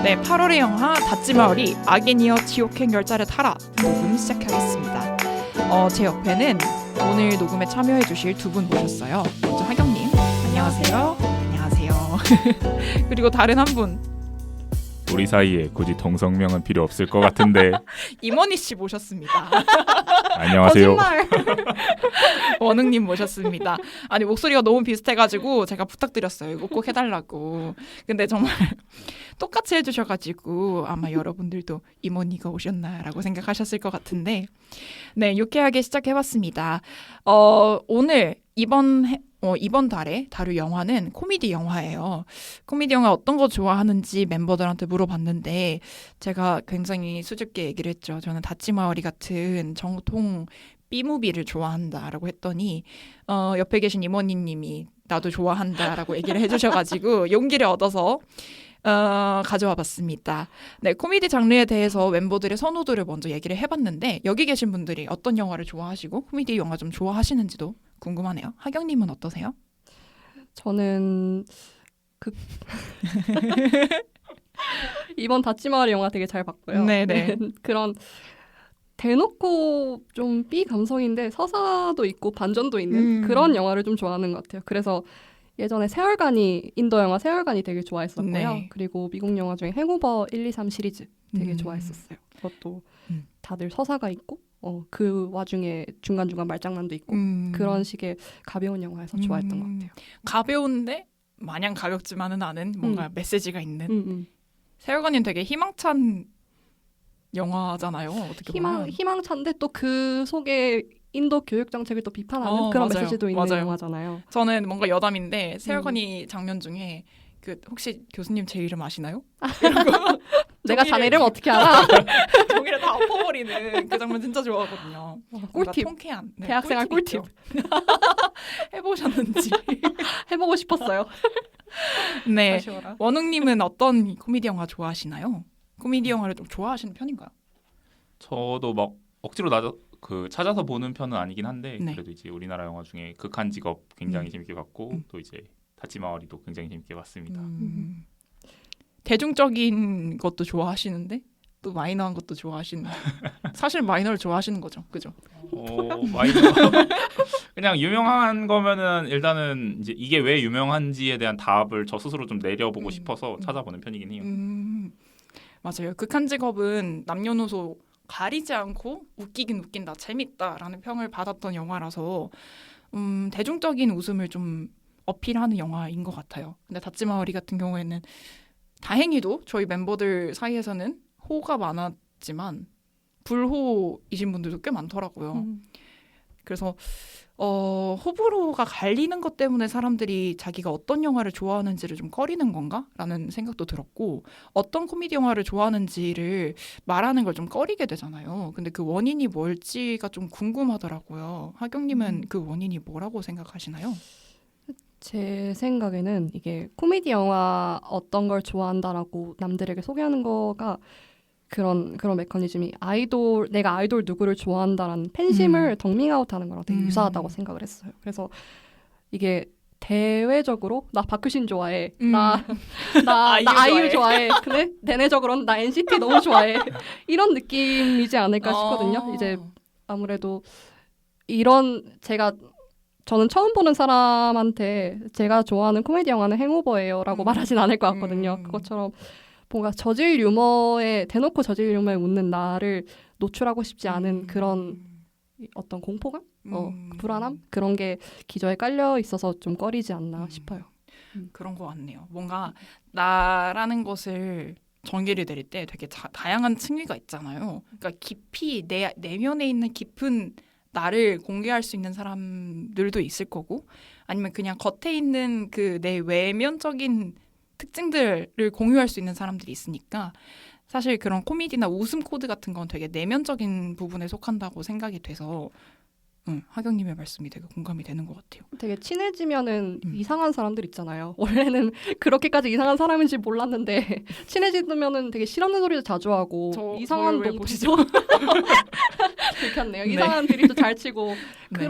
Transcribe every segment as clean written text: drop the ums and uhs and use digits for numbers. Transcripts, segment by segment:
네, 8월의 영화 닫지마을이 악인이여 지옥행 열차를 타라 녹음 시작하겠습니다. 제 옆에는 오늘 녹음에 참여해 주실 두 분 모셨어요. 먼저 하경님, 안녕하세요. 안녕하세요. 그리고 다른 한 분, 우리 사이에 굳이 동성명은 필요 없을 것 같은데 임원희 씨 모셨습니다. 안녕하세요. 거짓말. 원흥님 모셨습니다. 아니 목소리가 너무 비슷해가지고 제가 부탁드렸어요. 이거 꼭 해달라고. 근데 정말 똑같이 해주셔가지고 아마 여러분들도 임원희가 오셨나라고 생각하셨을 것 같은데, 네, 유쾌하게 시작해봤습니다. 오늘 이번 달에 다룰 영화는 코미디 영화예요. 코미디 영화 어떤 거 좋아하는지 멤버들한테 물어봤는데 제가 굉장히 수줍게 얘기를 했죠. 저는 닫지마을이 같은 정통 B무비를 좋아한다라고 했더니 옆에 계신 임원희님이 나도 좋아한다라고 얘기를 해주셔가지고 용기를 얻어서 가져와 봤습니다. 네, 코미디 장르에 대해서 멤버들의 선호도를 먼저 얘기를 해봤는데 여기 계신 분들이 어떤 영화를 좋아하시고 코미디 영화 좀 좋아하시는지도 궁금하네요. 하경님은 어떠세요? 저는 이번 닫지마을 영화 되게 잘 봤고요. 네네. 그런 대놓고 좀 B 감성인데 서사도 있고 반전도 있는 그런 영화를 좀 좋아하는 것 같아요. 그래서 예전에 인도 영화 세월간이 되게 좋아했었고요. 네. 그리고 미국 영화 중에 행오버 1, 2, 3 시리즈 되게 좋아했었어요. 그것도 다들 서사가 있고 그 와중에 중간중간 말장난도 있고 그런 식의 가벼운 영화에서 좋아했던 것 같아요. 가벼운데 마냥 가볍지만은 않은 뭔가 메시지가 있는. 세월간은 되게 희망찬 영화잖아요. 어떻게 보면. 희망찬데 또 그 속에 인도 교육 정책을 또 비판하는 그런 맞아요. 메시지도 있는 맞아요. 영화잖아요. 저는 뭔가 여담인데 세월간이 장면 중에 그 혹시 교수님 제 이름 아시나요? 내가 자네 이름 어떻게 알아? 종이를 다 엎어버리는 그 장면 진짜 좋아하거든요. 꿀팁. 통쾌한. 네, 대학생활 꿀팁. 해보셨는지. 해보고 싶었어요. 네. 아쉬워라. 원웅님은 어떤 코미디 영화 좋아하시나요? 코미디 영화를 좀 좋아하시는 편인가요? 저도 막 억지로 찾아서 보는 편은 아니긴 한데 네. 그래도 이제 우리나라 영화 중에 극한 직업 굉장히 재밌게 봤고 또 이제 닫지마을이도 굉장히 재밌게 봤습니다. 대중적인 것도 좋아하시는데 또 마이너한 것도 좋아하시는. 사실 마이너를 좋아하시는 거죠, 그죠? 마이너 그냥 유명한 거면은 일단은 이제 이게 왜 유명한지에 대한 답을 저 스스로 좀 내려보고 싶어서 찾아보는 편이긴 해요. 맞아요. 극한 직업은 남녀노소 가리지 않고 웃기긴 웃긴다, 재밌다라는 평을 받았던 영화라서 대중적인 웃음을 좀 어필하는 영화인 것 같아요. 근데 닫지마을이 같은 경우에는 다행히도 저희 멤버들 사이에서는 호가 많았지만 불호이신 분들도 꽤 많더라고요. 그래서 호불호가 갈리는 것 때문에 사람들이 자기가 어떤 영화를 좋아하는지를 좀 꺼리는 건가? 라는 생각도 들었고, 어떤 코미디 영화를 좋아하는지를 말하는 걸 좀 꺼리게 되잖아요. 근데 그 원인이 뭘지가 좀 궁금하더라고요. 하경님은 그 원인이 뭐라고 생각하시나요? 제 생각에는 이게 코미디 영화 어떤 걸 좋아한다라고 남들에게 소개하는 거가 그런 메커니즘이 내가 아이돌 누구를 좋아한다라는 팬심을 덕밍아웃하는 거랑 되게 유사하다고 생각을 했어요. 그래서 이게 대외적으로 나 박효신 좋아해, 나 아이유 좋아해, 근데 내내적으로는 나 NCT 너무 좋아해 이런 느낌이지 않을까 싶거든요. 이제 아무래도 저는 처음 보는 사람한테 제가 좋아하는 코미디 영화는 행오버예요 라고 말하진 않을 것 같거든요. 그것처럼 뭔가 대놓고 저질 유머에 웃는 나를 노출하고 싶지 않은 그런 어떤 공포감? 불안함? 그런 게 기저에 깔려 있어서 좀 꺼리지 않나 싶어요. 그런 것 같네요. 뭔가 나라는 것을 전개를 내릴 때 되게 다양한 층위가 있잖아요. 그러니까 깊이 내면에 있는 깊은 나를 공개할 수 있는 사람들도 있을 거고, 아니면 그냥 겉에 있는 그 내 외면적인 특징들을 공유할 수 있는 사람들이 있으니까 사실 그런 코미디나 웃음 코드 같은 건 되게 내면적인 부분에 속한다고 생각이 돼서 하경님의 말씀이 되게 공감이 되는 것 같아요. 되게 친해지면은 이상한 사람들 있잖아요. 원래는 그렇게까지 이상한 사람인지 몰랐는데 친해지면은 되게 실없는 소리도 자주 하고 이상한 왜 보시죠? 들켰네요. 네. 이상한 드립도 잘 치고 네.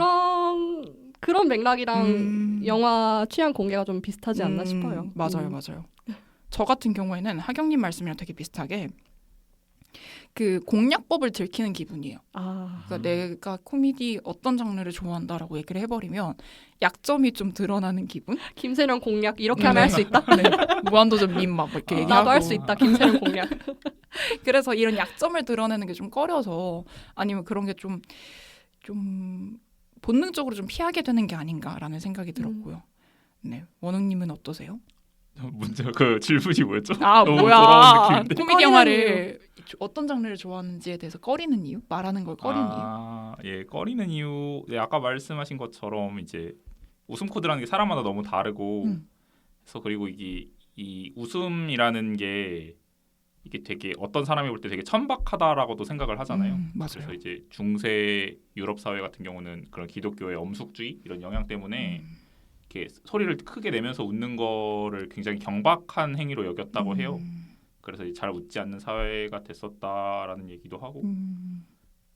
그런 맥락이랑 영화 취향 공개가 좀 비슷하지 않나 싶어요. 맞아요. 저 같은 경우에는 하경님 말씀이랑 되게 비슷하게 그 공략법을 들키는 기분이에요. 그러니까 내가 코미디 어떤 장르를 좋아한다라고 얘기를 해버리면 약점이 좀 드러나는 기분? 김세령 공략 이렇게 하면 할 수 있다? 네. 무한도전 밈 막 이렇게 얘기하고 나도 할 수 있다. 김세령 공략. 그래서 이런 약점을 드러내는 게 좀 꺼려서 아니면 그런 게 좀 본능적으로 좀 피하게 되는 게 아닌가라는 생각이 들었고요. 네, 원웅님은 어떠세요? 문제 그 질문이 뭐였죠? 아 너무 뭐야 돌아온 느낌인데. 코미디 영화를 어떤 장르를 좋아하는지에 대해서 꺼리는 이유? 말하는 걸 꺼리는 이유? 예, 꺼리는 이유. 네, 아까 말씀하신 것처럼 이제 웃음 코드라는 게 사람마다 너무 다르고, 그래서 그리고 이 웃음이라는 게 이게 되게 어떤 사람이 볼 때 되게 천박하다라고도 생각을 하잖아요. 맞아요. 그래서 이제 중세 유럽 사회 같은 경우는 그런 기독교의 엄숙주의 이런 영향 때문에 이렇게 소리를 크게 내면서 웃는 거를 굉장히 경박한 행위로 여겼다고 해요. 그래서 잘 웃지 않는 사회가 됐었다라는 얘기도 하고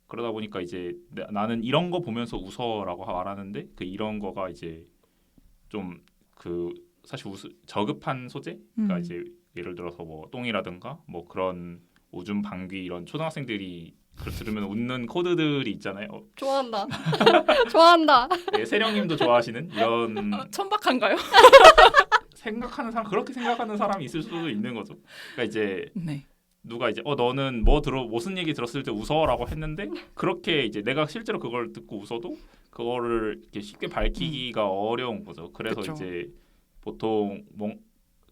그러다 보니까 이제 나는 이런 거 보면서 웃어라고 말하는데 그 이런 거가 이제 좀 그 사실 저급한 소재, 그러니까 이제 예를 들어서 뭐 똥이라든가 뭐 그런 오줌 방귀 이런 초등학생들이 그걸 들으면 웃는 코드들이 있잖아요. 좋아한다. 좋아한다. 네, 세령님도 좋아하시는 이런 천박한가요? 생각하는 사람 그렇게 생각하는 사람이 있을 수도 있는 거죠. 그러니까 이제 네. 누가 이제 너는 무슨 얘기 들었을 때 웃어라고 했는데 그렇게 이제 내가 실제로 그걸 듣고 웃어도 그거를 이렇게 쉽게 밝히기가 어려운 거죠. 그래서 그쵸. 이제 보통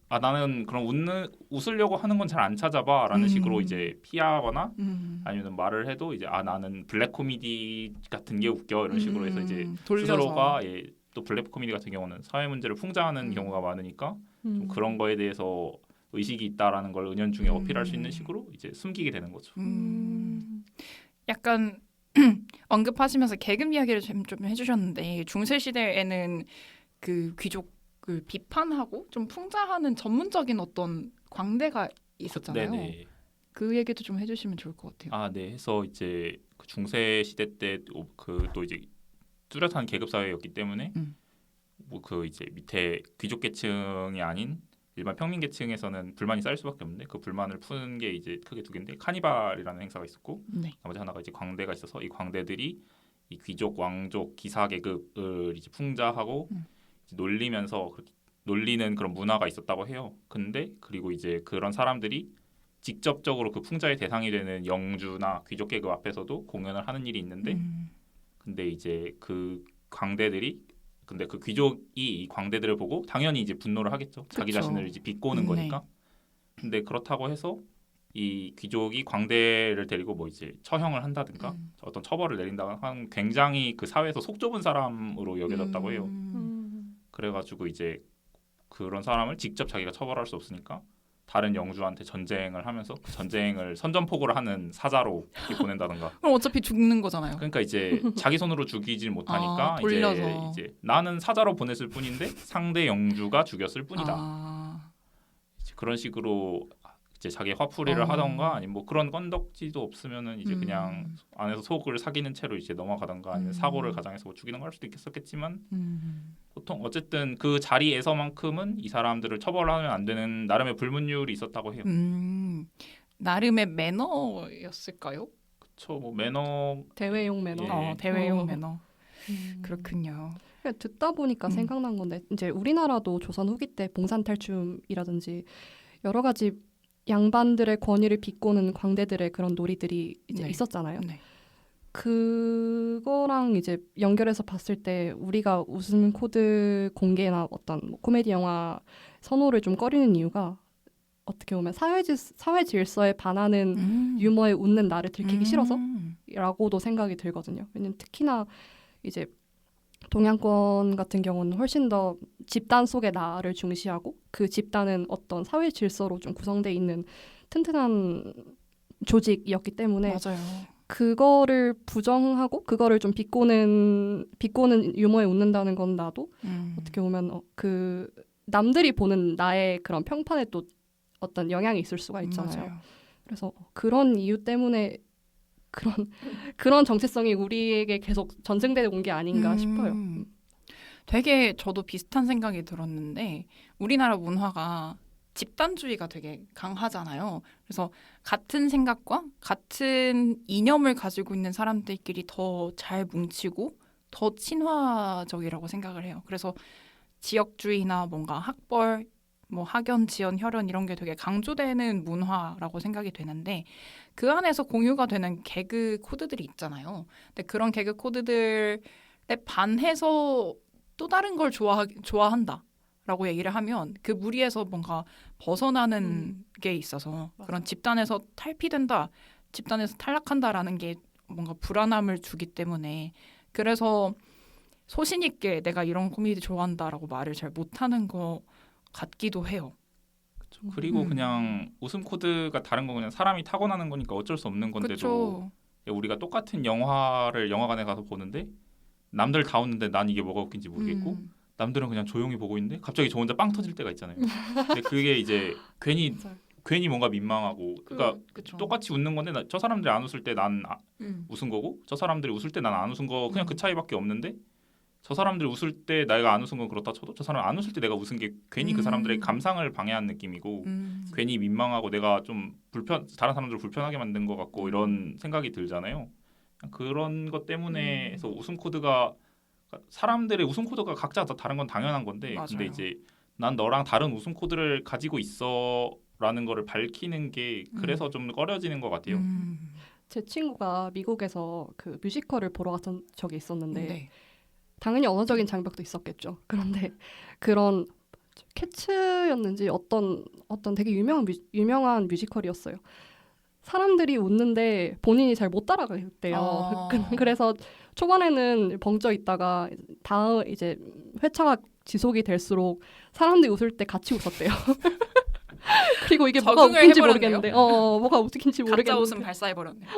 나는 그런 웃으려고 하는 건 잘 안 찾아봐라는 식으로 이제 피하거나 아니면 말을 해도 이제 나는 블랙 코미디 같은 게 웃겨 이런 식으로 해서 이제 돌려서. 스스로가 또 블랙 코미디 같은 경우는 사회 문제를 풍자하는 경우가 많으니까 좀 그런 거에 대해서 의식이 있다라는 걸 은연중에 어필할 수 있는 식으로 이제 숨기게 되는 거죠. 약간 언급하시면서 계급 이야기를 좀 해주셨는데 중세 시대에는 그 귀족을 비판하고 좀 풍자하는 전문적인 어떤 광대가 있었잖아요. 네네. 그 얘기도 좀 해주시면 좋을 것 같아요. 네. 해서 이제 그 중세 시대 때 그 또 이제 뚜렷한 계급 사회였기 때문에 뭐 그 이제 밑에 귀족 계층이 아닌 일반 평민 계층에서는 불만이 쌓일 수밖에 없는데 그 불만을 푸는 게 이제 크게 두 개인데 카니발이라는 행사가 있었고 네. 나머지 하나가 이제 광대가 있어서 이 광대들이 이 귀족, 왕족, 기사 계급을 이제 풍자하고 이제 놀리는 그런 문화가 있었다고 해요. 근데 그리고 이제 그런 사람들이 직접적으로 그 풍자의 대상이 되는 영주나 귀족 계급 앞에서도 공연을 하는 일이 있는데 근데 이제 그 광대들이 근데 그 귀족이 이 광대들을 보고 당연히 이제 분노를 하겠죠. 자기 그쵸. 자신을 이제 비꼬는 거니까. 근데 그렇다고 해서 이 귀족이 광대를 데리고 뭐 이제 처형을 한다든가 어떤 처벌을 내린다거나 하는 굉장히 그 사회에서 속 좁은 사람으로 여겨졌다고 해요. 그래가지고 이제 그런 사람을 직접 자기가 처벌할 수 없으니까 다른 영주한테 전쟁을 하면서 그 전쟁을 선전포고를 하는 사자로 이렇게 보낸다든가. 그럼 어차피 죽는 거잖아요. 그러니까 이제 자기 손으로 죽이질 못하니까 돌려서. 이제 나는 사자로 보냈을 뿐인데 상대 영주가 죽였을 뿐이다. 이제 그런 식으로 이제 자기 화풀이를 하던가 아니면 뭐 그런 건덕지도 없으면은 이제 그냥 안에서 속을 사기는 채로 이제 넘어가던가 아니면 사고를 가장해서 뭐 죽이는 걸 수도 있었겠지만 보통 어쨌든 그 자리에서만큼은 이 사람들을 처벌하면 안 되는 나름의 불문율이 있었다고 해요. 나름의 매너였을까요? 그렇죠. 뭐 매너 대회용 매너. 예. 대외용 매너. 그렇군요. 듣다 보니까 생각난 건데 이제 우리나라도 조선 후기 때 봉산탈춤이라든지 여러 가지 양반들의 권위를 비꼬는 광대들의 그런 놀이들이 이제 네. 있었잖아요. 네. 그거랑 이제 연결해서 봤을 때 우리가 웃음 코드 공개나 어떤 뭐 코미디 영화 선호를 좀 꺼리는 이유가 어떻게 보면 사회 질서에 반하는 유머에 웃는 나를 들키기 싫어서라고도 생각이 들거든요. 왜냐면 특히나 이제 동양권 같은 경우는 훨씬 더 집단 속의 나를 중시하고 그 집단은 어떤 사회 질서로 좀 구성되어 있는 튼튼한 조직이었기 때문에 맞아요. 그거를 부정하고 그거를 좀 비꼬는 유머에 웃는다는 건 나도 어떻게 보면 그 남들이 보는 나의 그런 평판에 또 어떤 영향이 있을 수가 있잖아요. 맞아요. 그래서 그런 이유 때문에 그런 정체성이 우리에게 계속 전승되어 온 게 아닌가 싶어요. 되게 저도 비슷한 생각이 들었는데 우리나라 문화가 집단주의가 되게 강하잖아요. 그래서 같은 생각과 같은 이념을 가지고 있는 사람들끼리 더 잘 뭉치고 더 친화적이라고 생각을 해요. 그래서 지역주의나 뭔가 학벌, 뭐 학연, 지연, 혈연 이런 게 되게 강조되는 문화라고 생각이 되는데 그 안에서 공유가 되는 개그 코드들이 있잖아요. 근데 그런 개그 코드들에 반해서 또 다른 걸 좋아한다라고 얘기를 하면 그 무리에서 뭔가 벗어나는 게 있어서 맞아. 그런 집단에서 탈피된다, 집단에서 탈락한다라는 게 뭔가 불안함을 주기 때문에 그래서 소신 있게 내가 이런 코미디 좋아한다라고 말을 잘 못하는 것 같기도 해요. 그리고 음. 그냥 웃음 코드가 다른 거 그냥 사람이 타고나는 거니까 어쩔 수 없는 건데도 그렇죠. 우리가 똑같은 영화를 영화관에 가서 보는데 남들 다 웃는데 난 이게 뭐가 웃긴지 모르겠고 남들은 그냥 조용히 보고 있는데 갑자기 저 혼자 빵 터질 때가 있잖아요. 근데 그게 이제 괜히 뭔가 민망하고 그러니까 그쵸. 똑같이 웃는 건데 저 사람들이 안 웃을 때 난 웃은 거고 저 사람들이 웃을 때 난 안 웃은 거 그냥 그 차이밖에 없는데 저 사람들이 웃을 때 내가 안 웃은 건 그렇다 쳐도 저 사람 안 웃을 때 내가 웃은 게 괜히 그 사람들의 감상을 방해한 느낌이고 괜히 민망하고 내가 좀 다른 사람들을 불편하게 만든 것 같고 이런 생각이 들잖아요. 그런 것 때문에 해서 웃음 코드가 사람들의 웃음 코드가 각자 다 다른 건 당연한 건데 맞아요. 근데 이제 난 너랑 다른 웃음 코드를 가지고 있어라는 거를 밝히는 게 그래서 좀 꺼려지는 것 같아요. 제 친구가 미국에서 그 뮤지컬을 보러 갔던 적이 있었는데 네. 당연히 언어적인 장벽도 있었겠죠. 그런데 그런 캐츠였는지 어떤 되게 유명한 뮤지컬이었어요. 사람들이 웃는데 본인이 잘 못 따라가겠대요. 그래서 초반에는 벙쪄 있다가 다음 이제 회차가 지속이 될수록 사람들이 웃을 때 같이 웃었대요. 그리고 이게 뭐가 적응을 웃긴지 해버렸네요. 모르겠는데, 뭐가 웃긴지 각자 모르겠는데, 웃음 발사해버렸네요.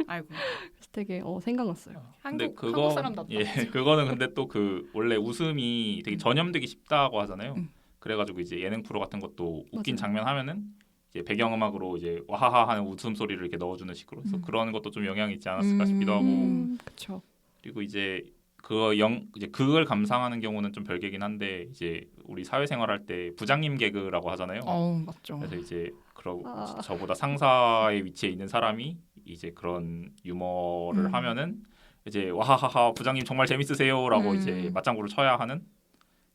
아이고. 그래서 되게 생각났어요. 근데 한국 사람답다. 그거는 근데 또 그 원래 웃음이 되게 전염되기 쉽다고 하잖아요. 그래가지고 이제 예능 프로 같은 것도 웃긴 맞아요. 장면 하면은 이제 배경음악으로 이제 와하하 하는 웃음 소리를 이렇게 넣어주는 식으로 해서 그런 것도 좀 영향이 있지 않았을까 싶기도 하고 그렇죠. 그리고 이제 이제 그걸 감상하는 경우는 좀 별개긴 한데 이제 우리 사회생활할 때 부장님 개그라고 하잖아요. 맞죠. 그래서 이제 저보다 상사의 위치에 있는 사람이 이제 그런 유머를 하면은 이제 와하하하 부장님 정말 재밌으세요라고 이제 맞장구를 쳐야 하는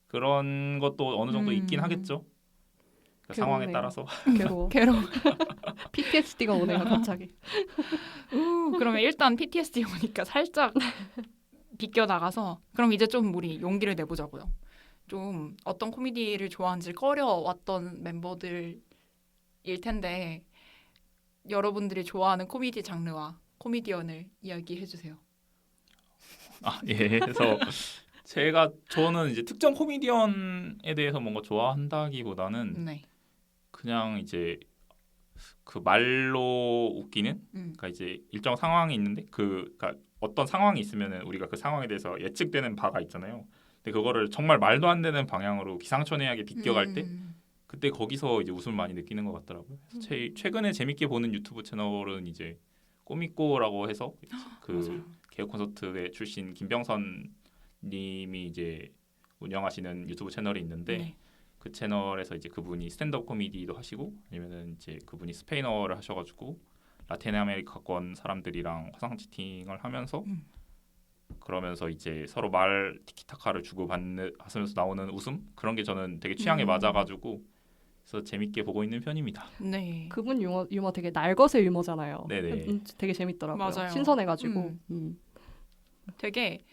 그런 것도 어느 정도 있긴 하겠죠. 그러니까 상황에 괴롭네요. 따라서. 괴로워. PTSD가 오네요, 갑자기. 그러면 일단 PTSD 오니까 살짝 비껴 나가서 그럼 이제 좀 우리 용기를 내보자고요. 좀 어떤 코미디를 좋아하는지 꺼려왔던 멤버들일 텐데 여러분들이 좋아하는 코미디 장르와 코미디언을 이야기해 주세요. 그래서 저는 이제 특정 코미디언에 대해서 뭔가 좋아한다기보다는 네. 그냥 이제 그 말로 웃기는 그러니까 이제 일정 상황이 있는데 그러니까 어떤 상황이 있으면은 우리가 그 상황에 대해서 예측되는 바가 있잖아요. 근데 그거를 정말 말도 안 되는 방향으로 기상천외하게 비껴갈 때 그때 거기서 이제 웃음을 많이 느끼는 것 같더라고요. 그래서 최근에 재밌게 보는 유튜브 채널은 이제 꼬미꼬라고 해서 그 개그 콘서트에 출신 김병선 님이 이제 운영하시는 유튜브 채널이 있는데 그 채널에서 이제 그분이 스탠드업 코미디도 하시고 아니면은 이제 그분이 스페인어를 하셔가지고 라틴 아메리카권 사람들이랑 화상 채팅을 하면서 그러면서 이제 서로 말 티키타카를 하면서 나오는 웃음 그런 게 저는 되게 취향에 맞아가지고 그래서 재밌게 보고 있는 편입니다. 네. 그분 유머 되게 날것의 유머잖아요. 네네. 되게 재밌더라고요. 맞아요. 신선해가지고. 되게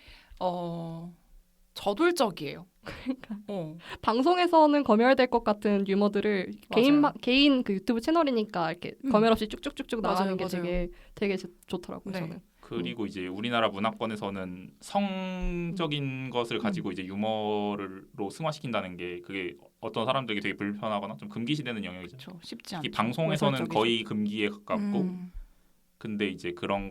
저돌적이에요. 그러니까 방송에서는 검열될 것 같은 유머들을 개인 그 유튜브 채널이니까 이렇게 검열 없이 쭉쭉쭉쭉 나가는 게 되게 좋더라고요. 네. 저는. 그리고 이제 우리나라 문화권에서는 성적인 것을 가지고 이제 유머로 승화시킨다는 게 그게 어떤 사람들에게 되게 불편하거나 좀 금기시되는 영역이죠. 그렇죠. 쉽지 않죠. 특히 방송에서는 외설적이죠. 거의 금기에 가깝고 근데 이제 그런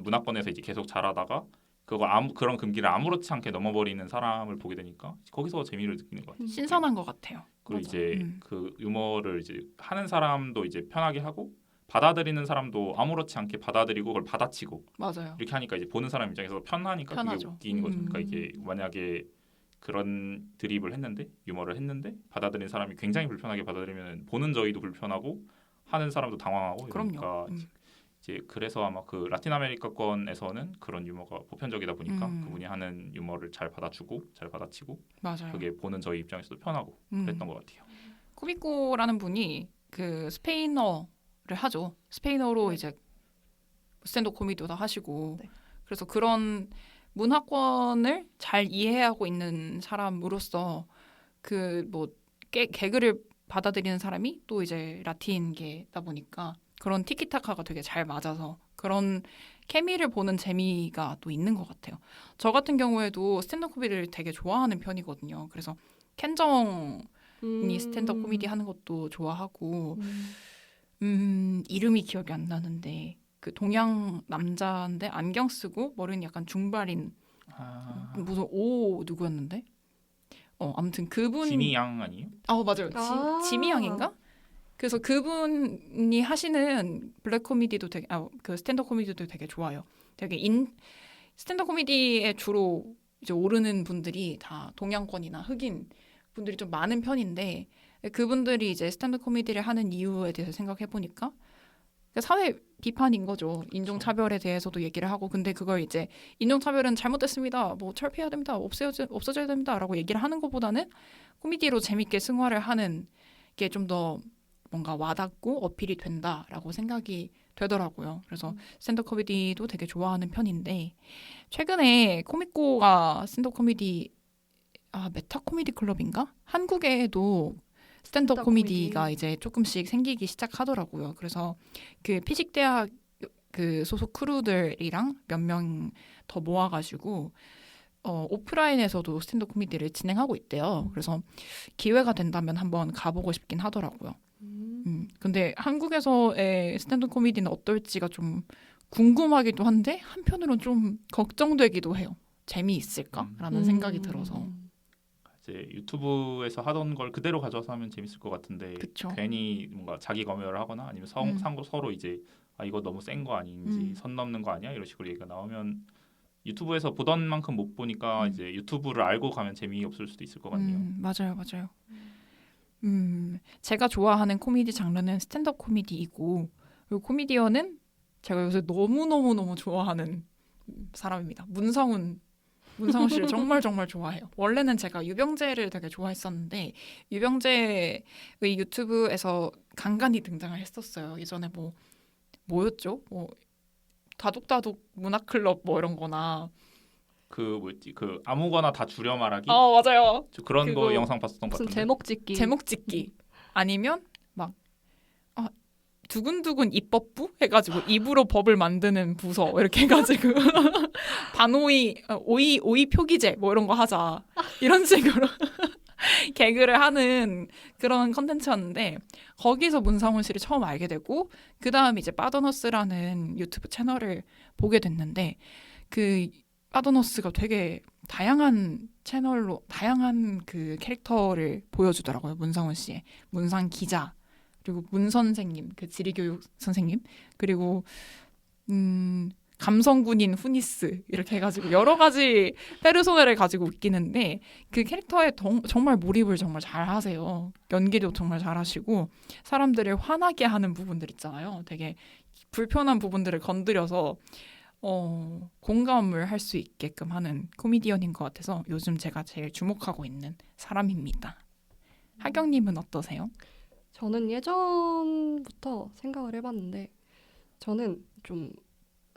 문화권에서 이제 계속 자라다가 그런 금기를 아무렇지 않게 넘어버리는 사람을 보게 되니까 거기서 재미를 느끼는 것 같아요. 신선한 것 같아요. 그리고 맞아. 이제 그 유머를 이제 하는 사람도 이제 편하게 하고 받아들이는 사람도 아무렇지 않게 받아들이고 그걸 받아치고 맞아요. 이렇게 하니까 이제 보는 사람 입장에서 편하니까 편하죠. 그게 웃긴 거죠. 그러니까 이게 만약에 그런 드립을 했는데 유머를 했는데 받아들인 사람이 굉장히 불편하게 받아들이면 보는 저희도 불편하고 하는 사람도 당황하고 그럼요. 이러니까 이제 그래서 아마 그 라틴 아메리카권에서는 그런 유머가 보편적이다 보니까 그분이 하는 유머를 잘 받아주고 잘 받아치고 맞아요. 그게 보는 저희 입장에서도 편하고 그랬던 것 같아요. 쿠비코라는 분이 그 스페인어를 하죠. 스페인어로 네. 이제 스탠드업 코미디도 하시고 네. 그래서 그런 문화권을 잘 이해하고 있는 사람으로서 그 뭐 개그를 받아들이는 사람이 또 이제 라틴계다 보니까 그런 티키타카가 되게 잘 맞아서 그런 케미를 보는 재미가 또 있는 것 같아요. 저 같은 경우에도 스탠드업 코미디를 되게 좋아하는 편이거든요. 그래서 켄정이 스탠드업 코미디 하는 것도 좋아하고 이름이 기억이 안 나는데 그 동양 남자인데 안경 쓰고 머리는 약간 중발인 무슨 오 누구였는데? 아무튼 그분 지미 양 아니에요? 맞아요. 지미 양인가? 그래서 그분이 하시는 블랙 코미디도 되게 그 스탠드업 코미디도 되게 좋아요. 되게 스탠드업 코미디에 주로 이제 오르는 분들이 다 동양권이나 흑인 분들이 좀 많은 편인데 그분들이 이제 스탠드업 코미디를 하는 이유에 대해서 생각해 보니까 사회 비판인 거죠. 인종차별에 대해서도 얘기를 하고 근데 그걸 이제 인종차별은 잘못됐습니다. 뭐 철폐해야 됩니다. 없어져야 됩니다라고 얘기를 하는 것보다는 코미디로 재밌게 승화를 하는 게 좀 더 뭔가 와닿고 어필이 된다라고 생각이 되더라고요. 그래서 스탠드업 코미디도 되게 좋아하는 편인데 최근에 코미코가 스탠드업 코미디 메타 코미디 클럽인가? 한국에도 스탠드업 코미디가 코미디. 이제 조금씩 생기기 시작하더라고요. 그래서 그 피식대학 그 소속 크루들이랑 몇 명 더 모아가지고 오프라인에서도 스탠드업 코미디를 진행하고 있대요. 그래서 기회가 된다면 한번 가보고 싶긴 하더라고요. 근데 한국에서의 스탠드업 코미디는 어떨지가 좀 궁금하기도 한데 한편으로는 좀 걱정되기도 해요. 재미있을까라는 생각이 들어서. 이제 유튜브에서 하던 걸 그대로 가져와서 하면 재밌을 것 같은데 그쵸. 괜히 뭔가 자기 검열을 하거나 아니면 서로 이제 이거 너무 센 거 아닌지 선 넘는 거 아니야 이런 식으로 얘기가 나오면 유튜브에서 보던 만큼 못 보니까 이제 유튜브를 알고 가면 재미없을 수도 있을 것 같네요. 맞아요. 제가 좋아하는 코미디 장르는 스탠드업 코미디이고 그리고 코미디언은 제가 요새 너무 좋아하는 사람입니다. 문성훈 씨를 정말 좋아해요. 원래는 제가 유병재를 되게 좋아했었는데 유병재의 유튜브에서 간간히 등장을 했었어요. 예전에 뭐였죠? 다독다독 문화클럽 이런 거나 그 뭐였지? 그 아무거나 다 줄여 말하기? 맞아요. 저 그런 그거 거 영상 봤었던 것 무슨 같은데. 제목 짓기 아니면 막 두근두근 입법부 해가지고 입으로 법을 만드는 부서 이렇게 해가지고 반오이 오이 표기제 이런 거 하자 이런 식으로 개그를 하는 그런 컨텐츠였는데 거기서 문상훈 씨를 처음 알게 되고 그 다음 이제 빠더너스라는 유튜브 채널을 보게 됐는데 그 빠더너스가 되게 다양한 채널로 다양한 그 캐릭터를 보여주더라고요. 문상훈 씨의 문상 기자 그리고 문 선생님 그 지리교육 선생님 그리고 감성군인 후니스 이렇게 해가지고 여러 가지 페르소나를 가지고 웃기는데 그 캐릭터에 정말 몰입을 정말 잘하세요. 연기도 정말 잘하시고 사람들을 화나게 하는 부분들 있잖아요. 되게 불편한 부분들을 건드려서 공감을 할 수 있게끔 하는 코미디언인 것 같아서 요즘 제가 제일 주목하고 있는 사람입니다. 하경님은 어떠세요? 저는 예전부터 생각을 해봤는데 저는 좀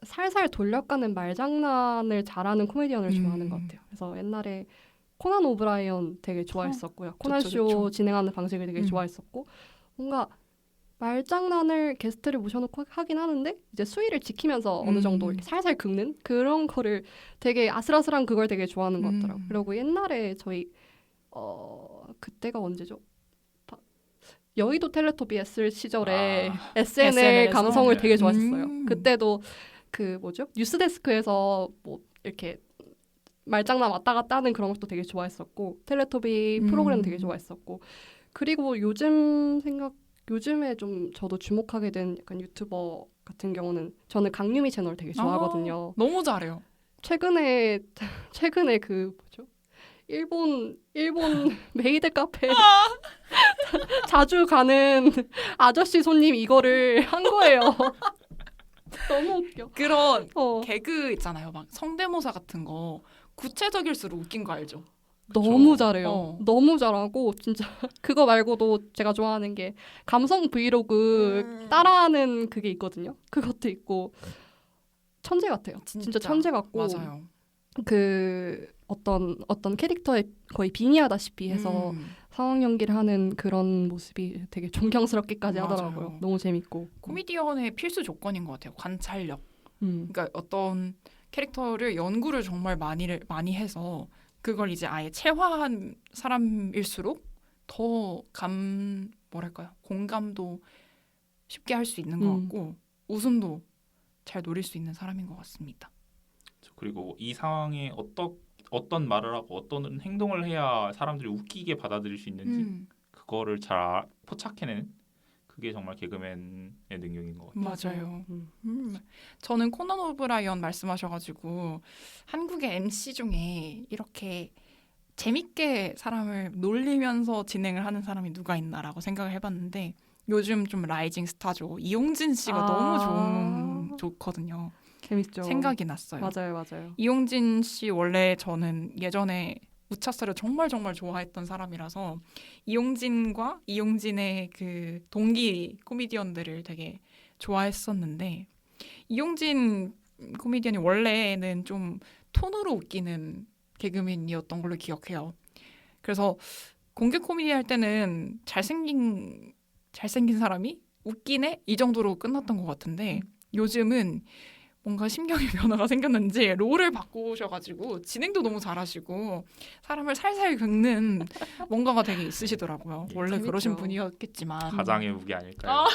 살살 돌려가는 말장난을 잘하는 코미디언을 좋아하는 것 같아요. 그래서 옛날에 코난 오브라이언 되게 좋아했었고요. 코난 좋죠, 쇼 좋죠. 진행하는 방식을 되게 좋아했었고 뭔가 말장난을 게스트를 모셔놓고 하긴 하는데 이제 수위를 지키면서 어느 정도 이렇게 살살 긁는 그런 거를 되게 아슬아슬한 그걸 되게 좋아하는 것 같더라고요. 그리고 옛날에 저희 그때가 언제죠? 여의도 텔레토비 했을 시절에 SNL SNL 에서? 감성을 되게 좋아했어요. 그때도 그 뭐죠? 뉴스데스크에서 뭐 이렇게 말장난 왔다 갔다 하는 그런 것도 되게 좋아했었고 텔레토비 프로그램 되게 좋아했었고 그리고 요즘에 좀 저도 주목하게 된 약간 유튜버 같은 경우는 저는 강유미 채널 되게 좋아하거든요. 너무 잘해요. 최근에 그 뭐죠? 일본 메이드 카페 자주 가는 아저씨 손님 이거를 한 거예요. 너무 웃겨. 그런 어. 개그 있잖아요. 막 성대모사 같은 거 구체적일수록 웃긴 거 알죠? 너무 그쵸. 잘해요. 너무 잘하고 진짜 그거 말고도 제가 좋아하는 게 감성 브이로그 따라하는 그게 있거든요. 그것도 있고 천재 같아요. 진짜 천재 같고 맞아요. 그 어떤 캐릭터에 거의 빙의하다시피 해서 상황 연기를 하는 그런 모습이 되게 존경스럽기까지 맞아요. 하더라고요. 너무 재밌고. 코미디언의 필수 조건인 것 같아요. 관찰력. 그러니까 어떤 캐릭터를 연구를 정말 많이 해서 그걸 이제 아예 체화한 사람일수록 더 뭐랄까요? 공감도 쉽게 할 수 있는 것 같고 웃음도 잘 노릴 수 있는 사람인 것 같습니다. 그리고 이 상황에 어떤 말을 하고 어떤 행동을 해야 사람들이 웃기게 받아들일 수 있는지 그거를 잘 포착해내는 그게 정말 개그맨의 능력인 것 같아요. 맞아요. 저는 코난 오브라이언 말씀하셔가지고 한국의 MC 중에 이렇게 재밌게 사람을 놀리면서 진행을 하는 사람이 누가 있나라고 생각을 해봤는데 요즘 좀 라이징 스타죠. 이용진 씨가 너무 좋거든요. 재밌죠. 생각이 났어요. 맞아요. 이용진 씨 원래 저는 예전에 우차사를 정말 좋아했던 사람이라서 이용진과 이용진의 그 동기 코미디언들을 되게 좋아했었는데 이용진 코미디언이 원래는 좀 톤으로 웃기는 개그맨이었던 걸로 기억해요. 그래서 공개 코미디 할 때는 잘생긴 사람이 웃기네 이 정도로 끝났던 것 같은데 요즘은 뭔가 심경의 변화가 생겼는지 롤을 바꾸셔가지고 진행도 너무 잘하시고 사람을 살살 긁는 뭔가가 되게 있으시더라고요. 원래 재밌죠. 그러신 분이었겠지만 가장의 무기 아닐까요?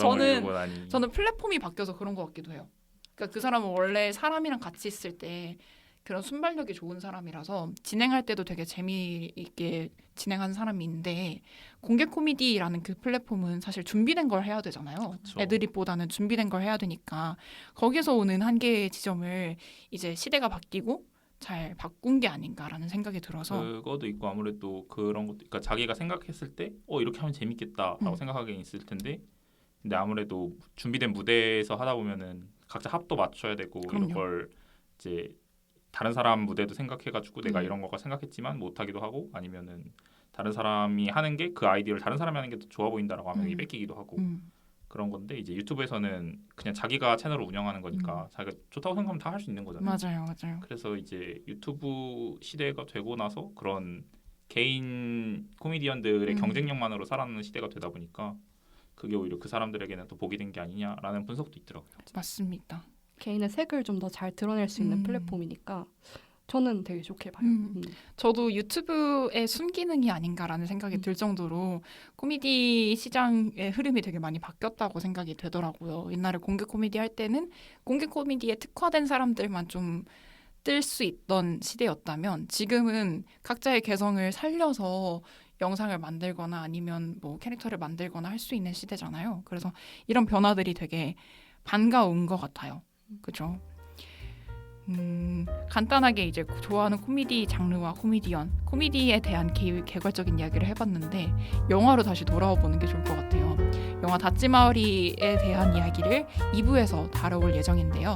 저는 플랫폼이 바뀌어서 그런 것 같기도 해요. 그러니까 그 사람은 원래 사람이랑 같이 있을 때 그런 순발력이 좋은 사람이라서 진행할 때도 되게 재미있게 진행하는 사람인데 공개 코미디라는 그 플랫폼은 사실 준비된 걸 해야 되잖아요. 그쵸. 애드립보다는 준비된 걸 해야 되니까 거기서 오는 한계의 지점을 이제 시대가 바뀌고 잘 바꾼 게 아닌가라는 생각이 들어서 그것도 있고 아무래도 그런 것도 그러니까 자기가 생각했을 때 이렇게 하면 재밌겠다라고 생각하기는 있을 텐데 근데 아무래도 준비된 무대에서 하다 보면은 각자 합도 맞춰야 되고 그럼요. 이런 걸 이제 다른 사람 무대도 생각해가지고 내가 이런 거가 생각했지만 못하기도 하고 아니면은 다른 사람이 하는 게 그 아이디어를 다른 사람이 하는 게 더 좋아 보인다라고 하면 이게 뺏기기도 하고 그런 건데 이제 유튜브에서는 그냥 자기가 채널을 운영하는 거니까 자기가 좋다고 생각하면 다 할 수 있는 거잖아요. 맞아요. 그래서 이제 유튜브 시대가 되고 나서 그런 개인 코미디언들의 경쟁력만으로 살아가는 시대가 되다 보니까 그게 오히려 그 사람들에게는 더 복이 된 게 아니냐라는 분석도 있더라고요. 맞습니다. 개인의 색을 좀 더 잘 드러낼 수 있는 플랫폼이니까 저는 되게 좋게 봐요. 저도 유튜브의 순기능이 아닌가라는 생각이 들 정도로 코미디 시장의 흐름이 되게 많이 바뀌었다고 생각이 되더라고요. 옛날에 공개 코미디 할 때는 공개 코미디에 특화된 사람들만 좀 뜰 수 있던 시대였다면 지금은 각자의 개성을 살려서 영상을 만들거나 아니면 뭐 캐릭터를 만들거나 할 수 있는 시대잖아요. 그래서 이런 변화들이 되게 반가운 것 같아요. 그죠? 간단하게 이제 좋아하는 코미디 장르와 코미디언, 코미디에 대한 개괄적인 이야기를 해봤는데 영화로 다시 돌아와 보는 게 좋을 것 같아요. 영화 다찌마오리에 대한 이야기를 2부에서 다뤄볼 예정인데요.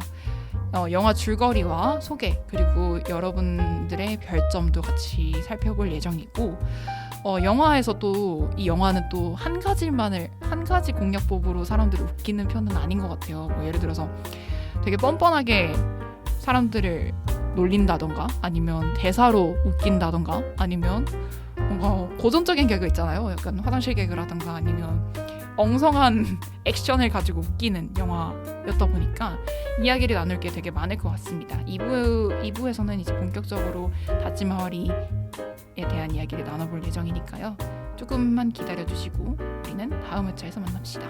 영화 줄거리와 소개 그리고 여러분들의 별점도 같이 살펴볼 예정이고 영화에서 또 이 영화는 또 한 가지 공략법으로 사람들을 웃기는 편은 아닌 것 같아요. 뭐 예를 들어서 되게 뻔뻔하게 사람들을 놀린다던가 아니면 대사로 웃긴다던가 아니면 뭔가 고전적인 개그 있잖아요. 약간 화장실 개그라던가 아니면 엉성한 액션을 가지고 웃기는 영화였다 보니까 이야기를 나눌 게 되게 많을 것 같습니다. 2부에서는 이제 본격적으로 다찌마와리에 대한 이야기를 나눠볼 예정이니까요. 조금만 기다려주시고 우리는 다음 회차에서 만납시다.